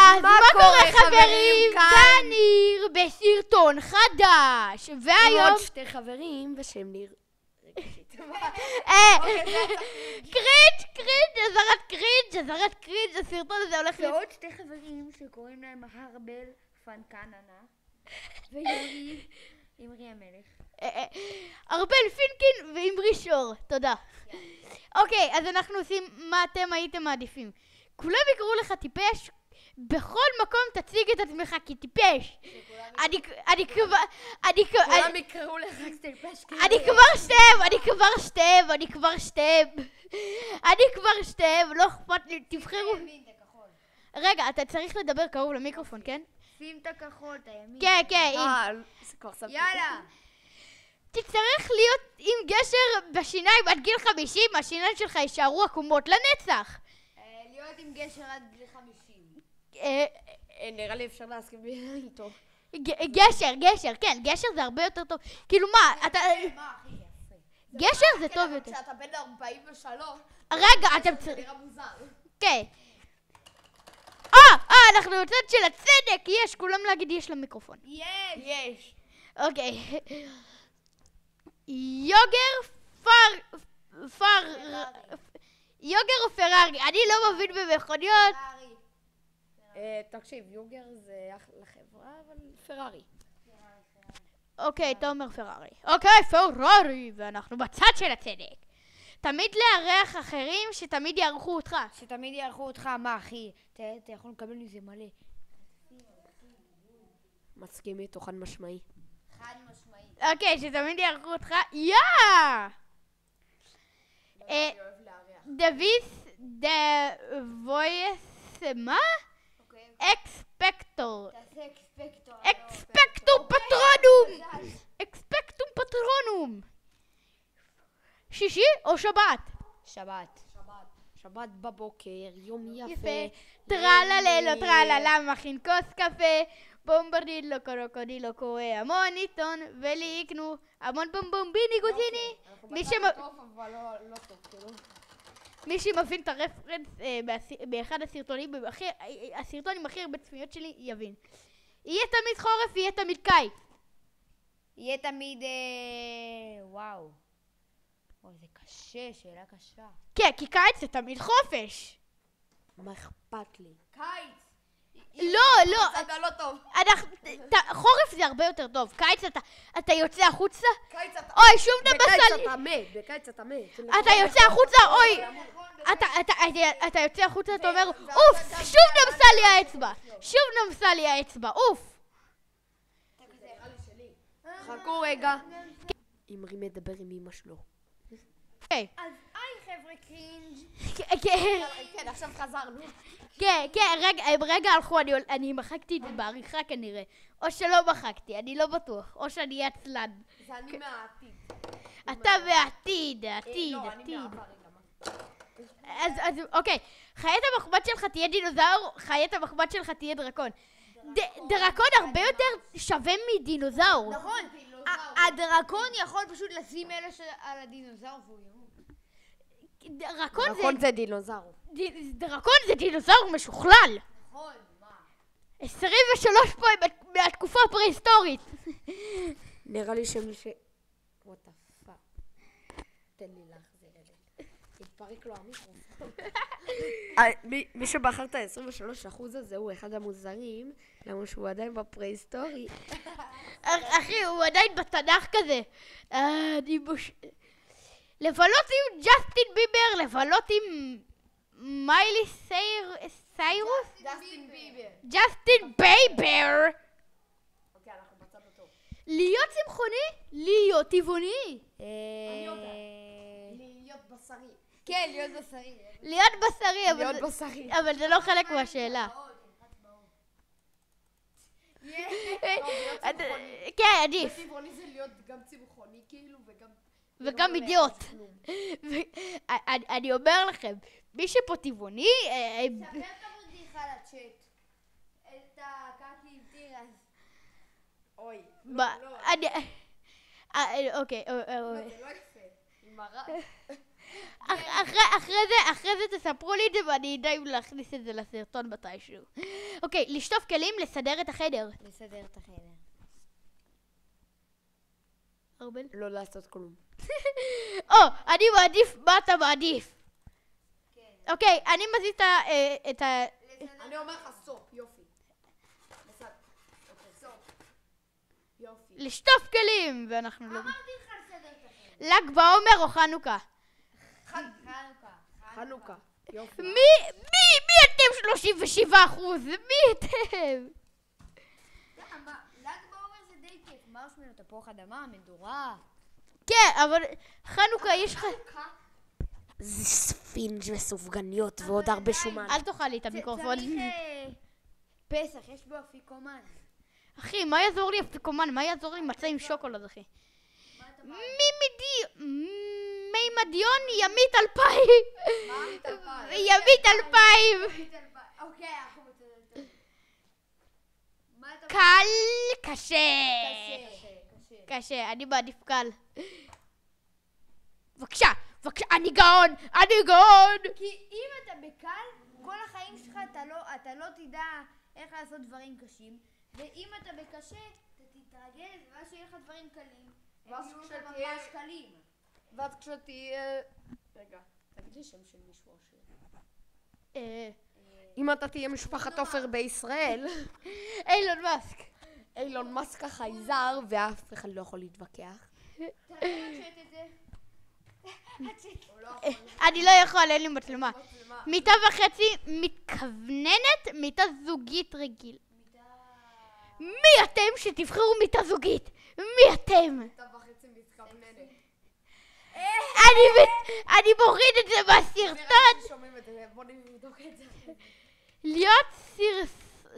אז מה קורה חברים? כאן ניר בסרטון חדש. והיום... עוד שתי חברים בשם ניר. קרינג', הסרטון הזה הולך להיות... ועוד שתי חברים שקוראים להם הרבל פנקננה ואמרי המלך. ארבל פינקין ואמרי שור, תודה. אוקיי, אז אנחנו עושים מה אתם הייתם מעדיפים. כולם יקראו לך טיפש, בכל מקום תציג את עצמך כטיפש. אני יקראו לך טיפש. אני כבר שתיהם, לא אכפת לי, תבחרו. רגע, אתה צריך לדבר קרוב למיקרופון, כן? שים את הכחול, את הימין. כן, יאללה. תצטרך להיות עם גשר בשיניים עד גיל 50, השיניים שלך יישארו עקומות לנצח. להיות עם גשר עד גיל 50. נראה לי אפשר להסכים איתו. גשר, כן, גשר זה הרבה יותר טוב. כאילו מה, אתה... מה, הכי יפה. גשר זה טוב יותר. כשאתה בן 43... רגע, אתם צריכים... זה נראה מוזר. כן. אנחנו בצד של הצדק, יש, כולם להגיד יש למיקרופון. יש. אוקיי. יוגר או פרארי? אני לא מבין במכוניות. תקשיב, יוגר זה אחלה חברה, אבל פרארי. אוקיי, אתה אומר פרארי. אוקיי, פרארי, ואנחנו בצד של הצדק. תמיד לארח אחרים שתמיד יערכו אותך. מה אחי? אתה יכול לקבל מזה מלא. מסכים איתו חד משמעי. אוקיי, שתמיד יערכו אותך. דוויס דה וויס, מה? אקספקטור. אקספקטום פטרונום. שישי או שבת? שבת בבוקר, יום יפה. טרלללו טרללה, מכין כוס קפה, בומברדילו קרוקודילו קורא המון עיתון, ולי יקנו המון בומבומביני גוזיני. מי שמבין את הרפרנס באחד הסרטונים הכי הרבה צפיות שלי יבין. יהיה תמיד חורף, יהיה תמיד קיץ. יהיה תמיד... וואו. זה קשה, שאלה קשה. כן, כי קיץ זה תמיד חופש. מה אכפת לי? קיץ! לא. זה לא טוב. חורף זה הרבה יותר טוב. קיץ אתה יוצא החוצה? קיץ אתה... אוי, שום דבר בקיץ אתה מת. אתה יוצא החוצה, אוי. אתה יוצא החוצה, אתה אומר, אוף, שוב נמסה לי האצבע, אוף. חכו רגע. אמרי מדבר עם אמא שלו. אז היי חבר'ה קרינג'. כן, עכשיו חזרנו. כן, רגע הלכו, אני מחקתי את זה בעריכה כנראה. או שלא מחקתי, אני לא בטוח. או שאני עצלן. זה אני מהעתיד. אתה מהעתיד, עתיד. לא, אני מהעבר. אז אוקיי, חיית המחמד שלך תהיה דינוזאור, חיית המחמד שלך תהיה דרקון. דרקון הרבה יותר שווה מדינוזאור. נכון, הדרקון יכול פשוט לשים אלה על הדינוזאור והוא ימות. דרקון זה דינוזאור. דרקון זה דינוזאור משוכלל. נכון, מה? 23 פה מהתקופה הפרה-היסטורית. נראה לי שמי ש... what the fuck. תן לי להחזיר את זה. התפרק לו המיקרופון. מי שבחר את ה-23% הזה הוא אחד המוזרים, למה שהוא עדיין בפרה-היסטורי. אחי, הוא עדיין בתנ"ך כזה. לבלות עם ג'סטין ביבר, לבלות עם מיילי סיירוס? ג'סטין ביבר. אוקיי, אנחנו בצד הטוב. להיות צמחוני? להיות טבעוני. אני יודע. להיות בשרי. כן, להיות בשרי. להיות בשרי, אבל זה לא חלק מהשאלה. כן, עדיף. טבעוני זה להיות גם צמחוני כאילו וגם אידיוט. אני אומר לכם, מי שפה טבעוני... ספר את הבדיחה לצ'אט. את הקקי עם תירס. אוי. אוקיי. זה לא יפה. עם הרע. אחרי זה תספרו לי את זה ואני אדע אם להכניס את זה לסרטון מתישהו. אוקיי, לשטוף כלים, לסדר את החדר. לסדר את החדר. ארבל? לא לעשות כלום. אני מעדיף, מה אתה מעדיף? אוקיי, אני מזיז את ה... אני אומר לך סוף, יופי. יופי. לשטוף כלים, ואנחנו לא... אמרתי לך לסדר את החדר. ל"ג בעומר או חנוכה? חנוכה. יופי. מי אתם 37%? מי אתם? ל"ג בעומר זה די כיף. מרשמלו, תפוח אדמה, מדורה. כן, אבל חנוכה יש לך... זה ספינג' וסופגניות ועוד הרבה שומן. אל תאכל לי את המיקרופון. צריך פסח, יש בו אפיקומן. אחי, מה יעזור לי אפיקומן? מה יעזור לי מצה עם שוקולד, אחי? מימדיון ימית 2000. ימית 2000. אוקיי, אנחנו מצטטים. קל, קשה. קשה, אני מעדיף קל. בבקשה, אני גאון. כי אם אתה בקל, כל החיים שלך אתה לא תדע איך לעשות דברים קשים, ואם אתה בקשה, אתה תתרגל, ואז שיהיה לך דברים קלים. ואז הם יהיו לך כשתהיה- ממש קלים. ואז כשתהיה... רגע, תגידי שם של מישהו עשיר. אם אתה תהיה משפחת עופר בישראל, אילון מאסק. אילון מאסק החייזר, ואף אחד לא יכול להתווכח. תראה את זה. אני לא יכול, אין לי מצלמה. מיטה וחצי מתכווננת, מיטה זוגית רגיל. מי אתם שתבחרו מיטה זוגית? מי אתם? מיטה וחצי מתכווננת. אני מוריד את זה מהסרטון. שומעים את זה, בוא נבדוק את זה. להיות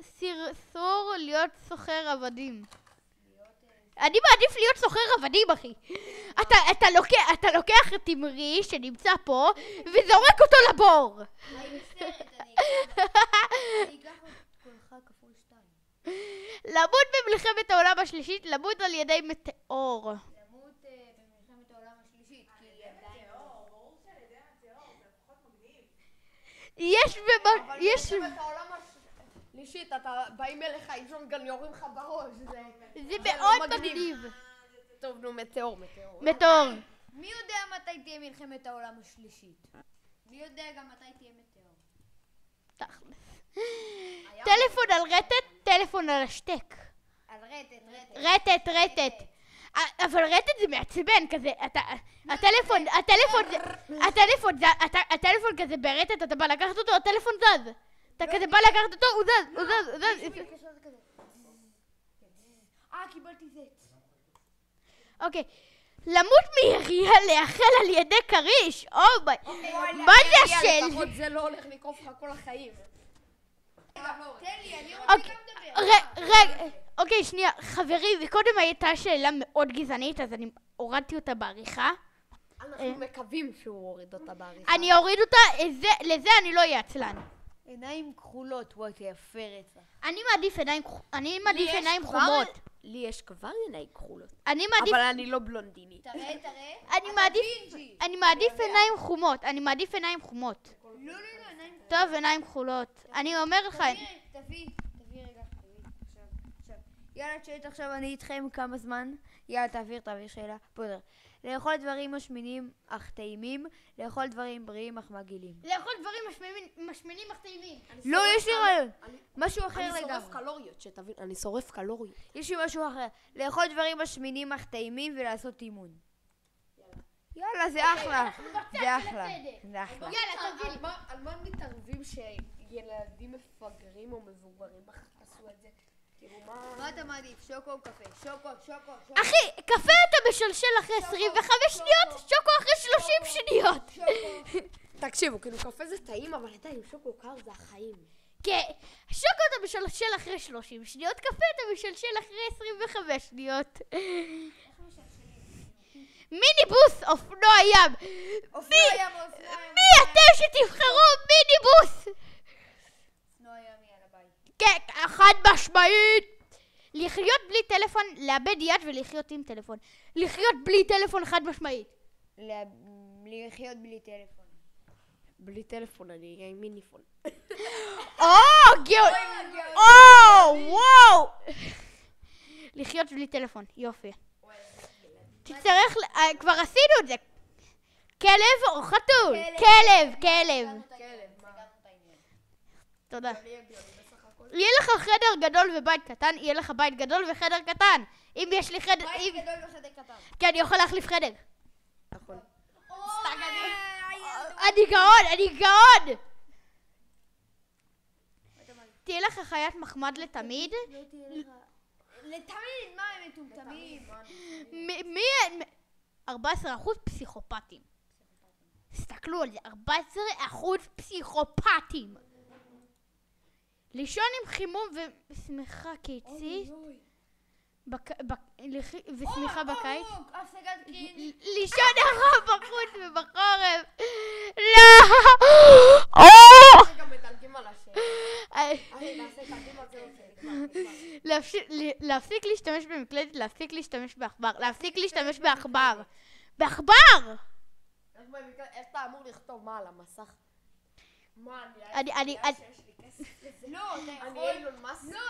סרסור, להיות סוחר עבדים. אני מעדיף להיות סוחר עבדים, אחי. אתה לוקח תמרי שנמצא פה וזורק אותו לבור. אני מצטערת, אני אקח קולך כפול 2. למות במלחמת העולם השלישית, למות על ידי מטאור. למות במלחמת העולם השלישית, כי עדיין... ברור שעל ידי הטרור זה לפחות מגניב. יש... אבל העולם השלישית, באים אליך עם שונגן, יורים לך בראש. זה מאוד מגניב. טוב, נו, מטאור. מטאור. מי יודע מתי תהיה מלחמת העולם השלישית? מי יודע גם מתי תהיה מטאור? תכלס. טלפון על רטט, טלפון על השטק. על רטט. רטט. אבל רטט זה מעצבן כזה, הטלפון כזה ברטט, אתה בא לקחת אותו, הטלפון זז. אתה כזה בא לקחת אותו, הוא זז. קיבלתי זט. אוקיי. למות מירייה, לאכל על ידי כריש. מה זה השל? לפחות זה לא הולך לקרוף לך כל החיים. תן לי, אני רוצה גם לדבר. רגע, אוקיי, שנייה, חברים, קודם הייתה שאלה מאוד גזענית, אז אני הורדתי אותה בעריכה. אנחנו מקווים שהוא הוריד אותה בעריכה. אני אוריד אותה, לזה אני לא אהיה עצלן. עיניים כחולות, וואי, זה יפה רצח. אני מעדיף עיניים חומות. לי יש כבר עיניים כחולות. אני מעדיף... אבל אני לא בלונדינית. תראה. אני מעדיף עיניים חומות. עיניים חומות. לא, עיניים כחולות. טוב, עיניים כחולות. אני אומר לך... תביא רגע. עכשיו. יאללה, צ'אט, עכשיו אני איתכם כמה זמן. יאללה, תעביר שאלה. פודר. לאכול דברים משמינים אך טעימים, לאכול דברים בריאים אך מגעילים. לאכול דברים משמינים אך טעימים. לא, יש לי רעיון. משהו אחר אני לגמרי. שורף קלוריות, שתבין, אני שורף קלוריות. יש לי משהו אחר. לאכול דברים משמינים אך טעימים ולעשות אימון. יאללה, זה אחלה. זה אחלה. יאללה, תביא לי. על מה מתערבים שילדים מפגרים או מבוגרים עשו את זה? כאילו מה אתה מעדיף? שוקו או קפה? שוקו. אחי, קפה אתה משלשל אחרי 25 שניות, שוקו אחרי 30 שניות. תקשיבו, כאילו קפה זה טעים, אבל עדיין שוקו קר זה החיים. כן, שוקו אתה משלשל אחרי 30 שניות, קפה אתה משלשל אחרי 25 שניות. מיניבוס, אופנוע ים. מי אתם שתבחרו מיניבוס? אופנוע ימי על הבית. כן, חד משמעית. לחיות בלי טלפון, לאבד יד ולחיות עם טלפון. לחיות בלי טלפון חד משמעית. לחיות בלי טלפון. בלי טלפון, אני אהיה עם מיניפון. וואו! לחיות בלי טלפון, יופי. תצטרך, כבר עשינו את זה. כלב או חתול? כלב. תודה. יהיה לך חדר גדול ובית קטן, יהיה לך בית גדול וחדר קטן. אם יש לי חדר... בית גדול וחדר קטן. כן, אני יכול להחליף חדר. נכון. אני גאון! תהיה לך חיית מחמד לתמיד? לתמיד, מה הם מטומטמים? 14% פסיכופטים. תסתכלו על זה, 14% פסיכופטים. לישון עם חימום ושמיכה קיצית. ושמיכה בקיץ. הפסקת קרינג'. לישון הרוב בחוץ ובחורף. לא! גם מדלגים על השם. נעשה קדימה על זה. להפסיק להשתמש במקלדת, להפסיק להשתמש בעכבר. להפסיק להשתמש בעכבר. בעכבר! איך אתה אמור לכתוב מה על המסך? מה, אני- שיש לי כסף לזה. לא,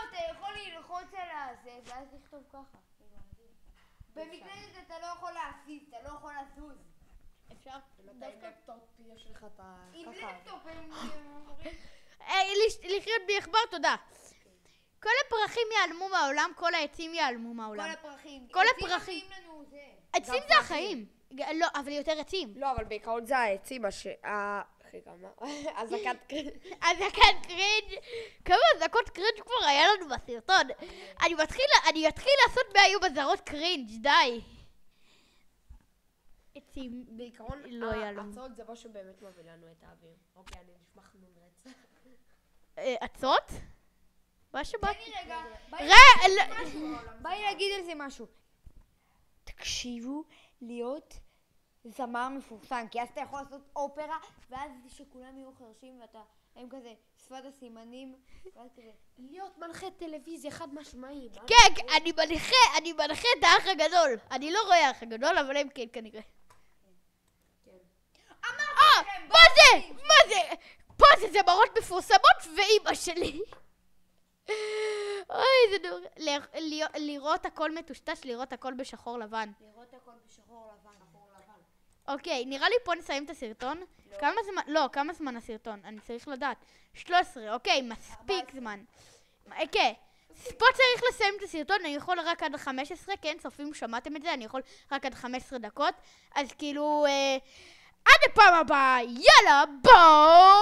אתה יכול ללחוץ על הזה, ואז לכתוב ככה. במקלדת אתה לא יכול להסיס, אתה לא יכול לזוז. אפשר? אם אתה עם לפטופ, יש לך את ה... עם ככה. לפטופ הם... לחיות בלי עכבר, תודה. כל הפרחים ייעלמו מהעולם, כל העצים ייעלמו כל מהעולם. הפרחים. כל הפרחים. עצים נותנים לנו זה. עצים זה החיים. לא, אבל יותר עצים. לא, אבל בעיקרון זה העצים, רגע, מה? אזעקת קרינג'. אזעקת קרינג'. כמה אזעקות קרינג' כבר היה לנו בסרטון. אני אתחיל לעשות מהיום אזהרות קרינג', די. עצים בעיקרון, לא ייעלמו. הצעות זה מה שבאמת מביא לנו את האוויר. אוקיי, אני נשמע חנון רצח. עצות? מה שבא? תן לי רגע. בא לי להגיד על זה משהו. תקשיבו להיות זמר מפורסם, כי אז אתה יכול לעשות אופרה, ואז שכולם יהיו חרשים ואתה, הם כזה, שפת הסימנים, ואז כזה. להיות מנחה טלוויזיה חד משמעי. כן, אני מנחה את האח הגדול. אני לא רואה האח הגדול, אבל הם כן כנראה. מה זה? פה זה זמרות מפורסמות ואימא שלי. אוי, זה נורא. לראות הכל מטושטש, לראות הכל בשחור לבן. לראות הכל בשחור לבן. אוקיי, נראה לי פה נסיים את הסרטון. כמה זמן הסרטון? אני צריך לדעת. 13, אוקיי, מספיק זמן. אוקיי, פה צריך לסיים את הסרטון, אני יכול רק עד 15, כן, צופים, שמעתם את זה, אני יכול רק עד 15 דקות. אז כאילו, עד הפעם הבאה, יאללה, בואו!